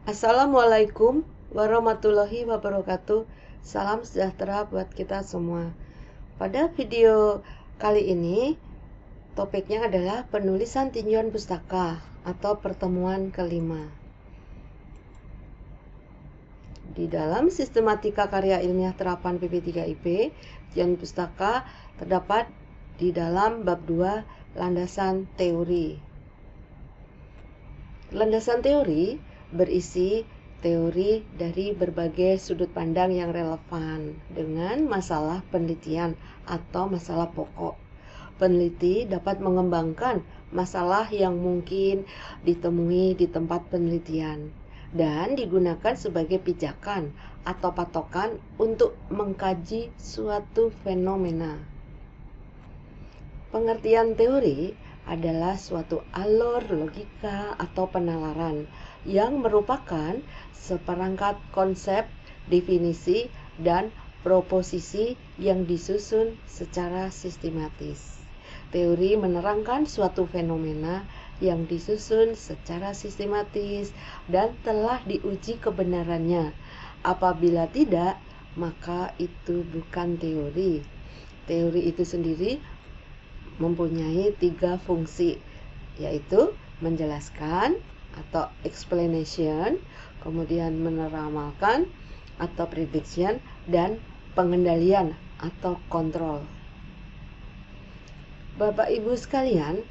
Assalamualaikum warahmatullahi wabarakatuh. Salam sejahtera buat kita semua. Pada video kali ini, topiknya adalah penulisan tinjauan pustaka atau pertemuan kelima. Di dalam sistematika karya ilmiah terapan PP3IP, tinjauan pustaka terdapat di dalam bab 2, landasan teori. Landasan teori berisi teori dari berbagai sudut pandang yang relevan dengan masalah penelitian atau masalah pokok. Peneliti dapat mengembangkan masalah yang mungkin ditemui di tempat penelitian dan digunakan sebagai pijakan atau patokan untuk mengkaji suatu fenomena. Pengertian teori adalah suatu alur logika atau penalaran yang merupakan seperangkat konsep, definisi, dan proposisi yang disusun secara sistematis. Teori menerangkan suatu fenomena yang disusun secara sistematis dan telah diuji kebenarannya. Apabila tidak, maka itu bukan teori. Teori itu sendiri mempunyai 3 fungsi, yaitu menjelaskan atau explanation, kemudian meneramalkan atau prediction, dan pengendalian atau kontrol. Bapak Ibu sekalian,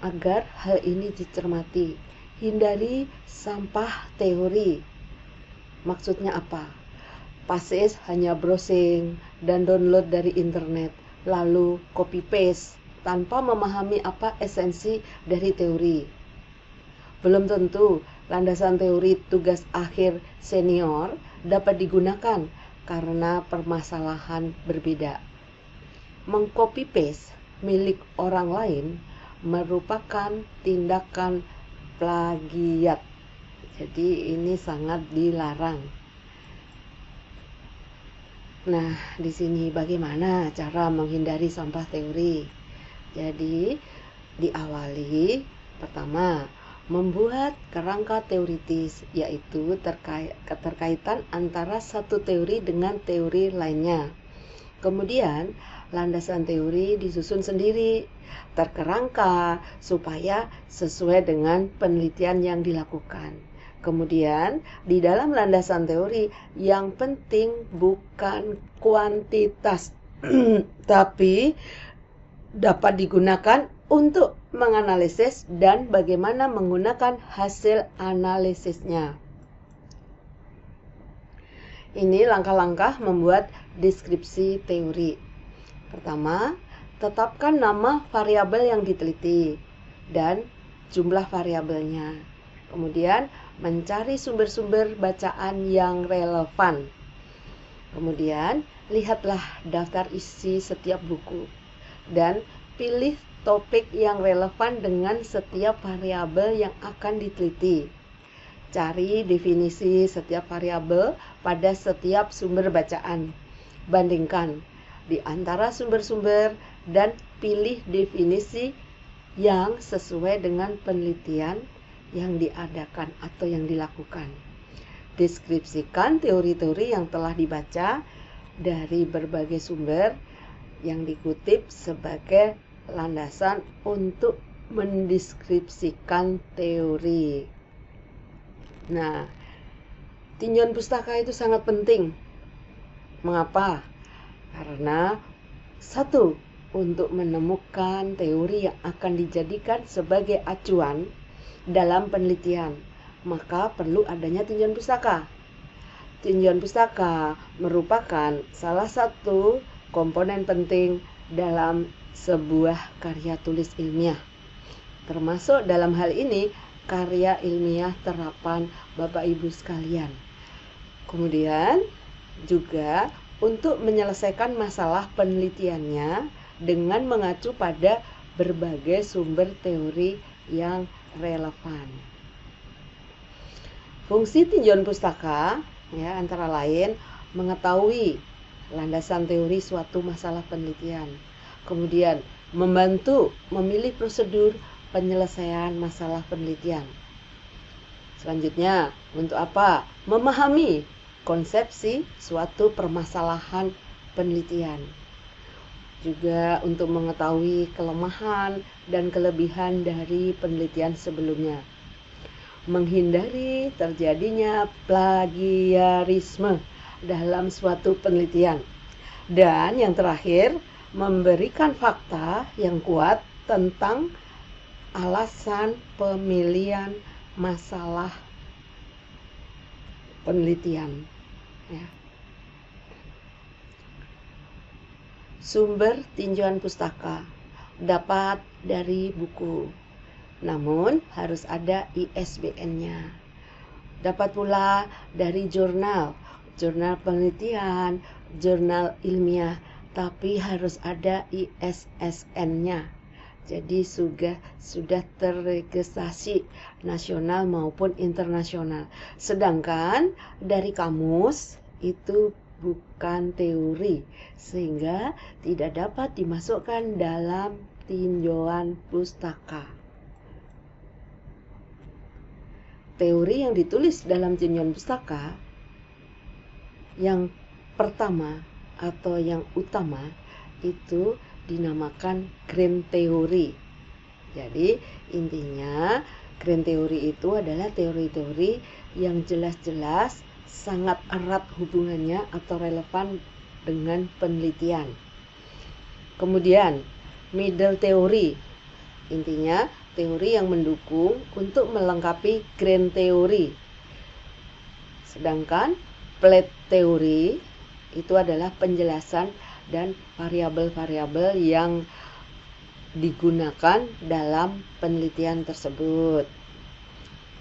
agar hal ini dicermati, hindari sampah teori. Maksudnya apa? Pasis hanya browsing dan download dari internet, lalu copy paste tanpa memahami apa esensi dari teori. Belum tentu landasan teori tugas akhir senior dapat digunakan karena permasalahan berbeda. Mengcopy paste milik orang lain merupakan tindakan plagiat. Jadi ini sangat dilarang. Nah, di sini bagaimana cara menghindari sampah teori? Jadi, diawali pertama, membuat kerangka teoritis, yaitu keterkaitan antara satu teori dengan teori lainnya. Kemudian, landasan teori disusun sendiri, terkerangka supaya sesuai dengan penelitian yang dilakukan. Kemudian, di dalam landasan teori, yang penting bukan kuantitas, tapi dapat digunakan untuk menganalisis dan bagaimana menggunakan hasil analisisnya. Ini langkah-langkah membuat deskripsi teori. Pertama, tetapkan nama variabel yang diteliti dan jumlah variabelnya. Kemudian, mencari sumber-sumber bacaan yang relevan. Kemudian, lihatlah daftar isi setiap buku dan pilih topik yang relevan dengan setiap variabel yang akan diteliti. Cari definisi setiap variabel pada setiap sumber bacaan. Bandingkan di antara sumber-sumber dan pilih definisi yang sesuai dengan penelitian yang diadakan atau yang dilakukan. Deskripsikan teori-teori yang telah dibaca dari berbagai sumber yang dikutip sebagai landasan untuk mendeskripsikan teori. Nah, tinjauan pustaka itu sangat penting. Mengapa? Karena satu, untuk menemukan teori yang akan dijadikan sebagai acuan dalam penelitian, maka perlu adanya tinjauan pustaka. Tinjauan pustaka merupakan salah satu komponen penting dalam sebuah karya tulis ilmiah. Termasuk dalam hal ini karya ilmiah terapan Bapak Ibu sekalian. Kemudian juga untuk menyelesaikan masalah penelitiannya dengan mengacu pada berbagai sumber teori yang relevan. Fungsi tinjauan pustaka antara lain mengetahui landasan teori suatu masalah penelitian, kemudian membantu memilih prosedur penyelesaian masalah penelitian, Selanjutnya, untuk apa? Memahami konsepsi suatu permasalahan penelitian. Juga untuk mengetahui kelemahan dan kelebihan dari penelitian sebelumnya. Menghindari terjadinya plagiarisme dalam suatu penelitian. Dan yang terakhir, memberikan fakta yang kuat tentang alasan pemilihan masalah penelitian. Ya. Sumber tinjauan pustaka dapat dari buku, namun harus ada ISBN-nya. Dapat pula dari jurnal penelitian, jurnal ilmiah, tapi harus ada ISSN-nya. Jadi sudah terregistrasi nasional maupun internasional. Sedangkan dari kamus itu bukan teori, sehingga tidak dapat dimasukkan dalam tinjauan pustaka. Teori yang ditulis dalam tinjauan pustaka yang pertama atau yang utama itu dinamakan grand teori. Jadi intinya grand teori itu adalah teori-teori yang jelas-jelas sangat erat hubungannya atau relevan dengan penelitian. Kemudian middle teori, intinya teori yang mendukung untuk melengkapi grand teori. Sedangkan plate teori itu adalah penjelasan dan variabel-variabel yang digunakan dalam penelitian tersebut.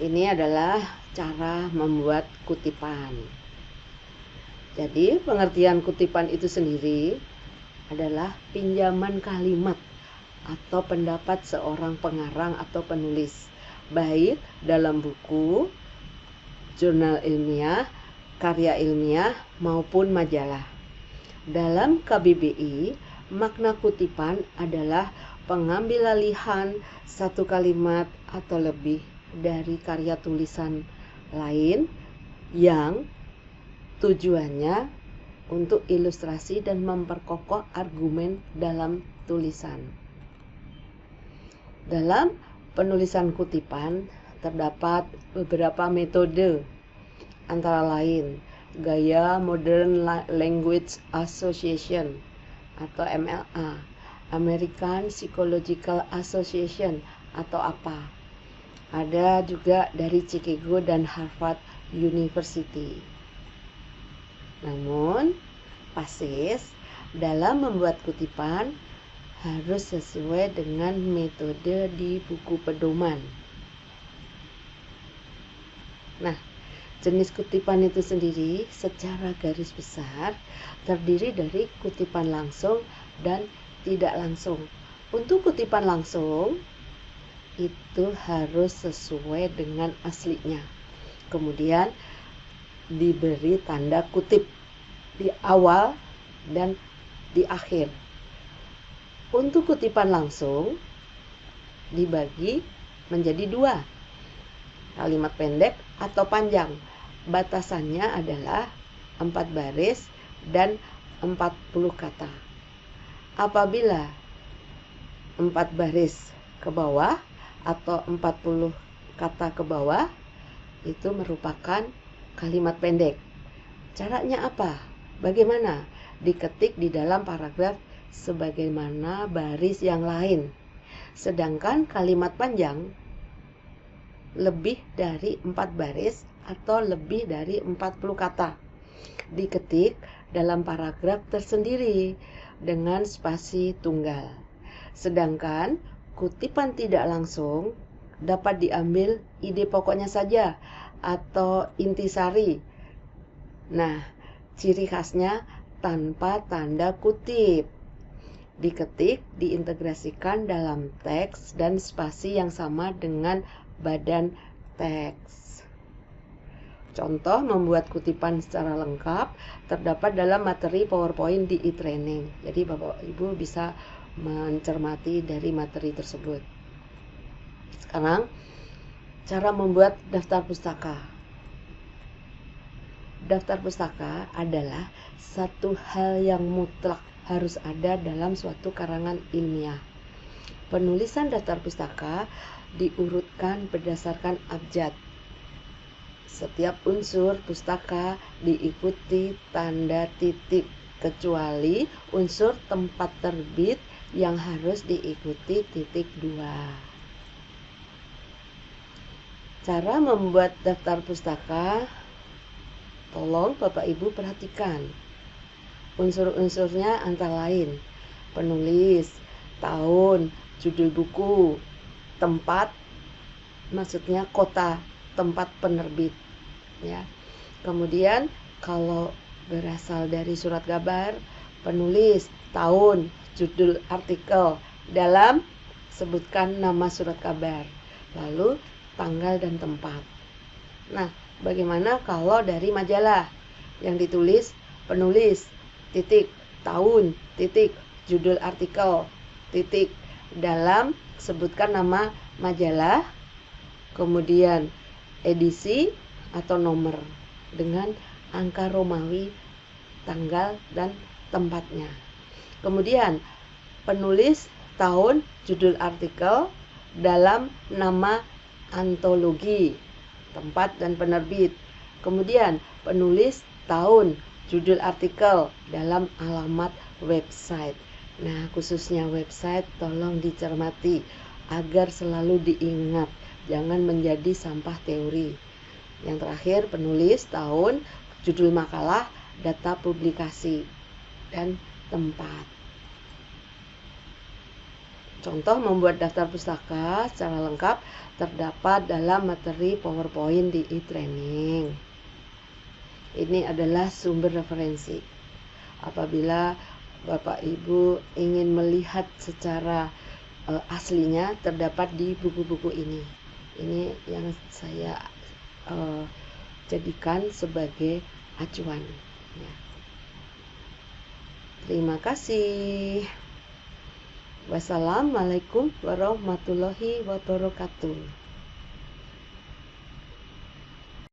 Ini adalah cara membuat kutipan. Jadi, pengertian kutipan itu sendiri adalah pinjaman kalimat atau pendapat seorang pengarang atau penulis, baik dalam buku, jurnal ilmiah, karya ilmiah, maupun majalah. Dalam KBBI, makna kutipan adalah pengambil alihan satu kalimat atau lebih dari karya tulisan lain yang tujuannya untuk ilustrasi dan memperkokoh argumen dalam tulisan. Dalam penulisan kutipan terdapat beberapa metode, antara lain gaya Modern Language Association atau MLA, American Psychological Association atau APA. Ada juga dari Chicago dan Harvard University. Namun, PASIS dalam membuat kutipan harus sesuai dengan metode di buku pedoman. Nah, jenis kutipan itu sendiri secara garis besar terdiri dari kutipan langsung dan tidak langsung. Untuk kutipan langsung itu harus sesuai dengan aslinya. Kemudian diberi tanda kutip di awal dan di akhir. Untuk kutipan langsung dibagi menjadi dua, kalimat pendek atau panjang. Batasannya adalah 4 baris dan 40 kata. Apabila 4 baris ke bawah atau 40 kata ke bawah, itu merupakan kalimat pendek. Caranya apa? Bagaimana? Diketik di dalam paragraf sebagaimana baris yang lain. Sedangkan kalimat panjang lebih dari 4 baris atau lebih dari 40 kata diketik dalam paragraf tersendiri dengan spasi tunggal. Sedangkan kutipan tidak langsung dapat diambil ide pokoknya saja atau intisari. Nah, ciri khasnya tanpa tanda kutip. Diketik, diintegrasikan dalam teks dan spasi yang sama dengan badan teks. Contoh membuat kutipan secara lengkap terdapat dalam materi PowerPoint di e-training. Jadi Bapak Ibu bisa mencermati dari materi tersebut. Sekarang Cara membuat daftar pustaka. Daftar pustaka adalah satu hal yang mutlak harus ada dalam suatu karangan ilmiah. Penulisan daftar pustaka diurutkan berdasarkan abjad. Setiap unsur pustaka diikuti tanda titik, kecuali unsur tempat terbit yang harus diikuti titik 2. Cara membuat daftar pustaka, tolong Bapak Ibu perhatikan. Unsur-unsurnya antara lain penulis, tahun, judul buku, tempat, maksudnya kota, tempat penerbit, ya. Kemudian kalau berasal dari surat kabar, penulis, tahun, judul artikel, dalam sebutkan nama surat kabar, lalu tanggal dan tempat. Nah, bagaimana kalau dari majalah yang ditulis penulis, titik, tahun, titik, judul artikel, titik, dalam sebutkan nama majalah, kemudian edisi atau nomor dengan angka Romawi, tanggal dan tempatnya. Kemudian penulis, tahun, judul artikel, dalam nama antologi, tempat dan penerbit. Kemudian penulis, tahun, judul artikel, dalam alamat website. Nah, khususnya website tolong dicermati agar selalu diingat, jangan menjadi sampah teori. Yang terakhir penulis, tahun, judul makalah, data publikasi, dan tempat. Contoh membuat daftar pustaka secara lengkap terdapat dalam materi PowerPoint di e-training. Ini adalah sumber referensi. Apabila Bapak Ibu ingin melihat secara aslinya, terdapat di buku-buku ini. Ini yang saya jadikan sebagai acuan. Ya. Terima kasih. Wassalamualaikum warahmatullahi wabarakatuh.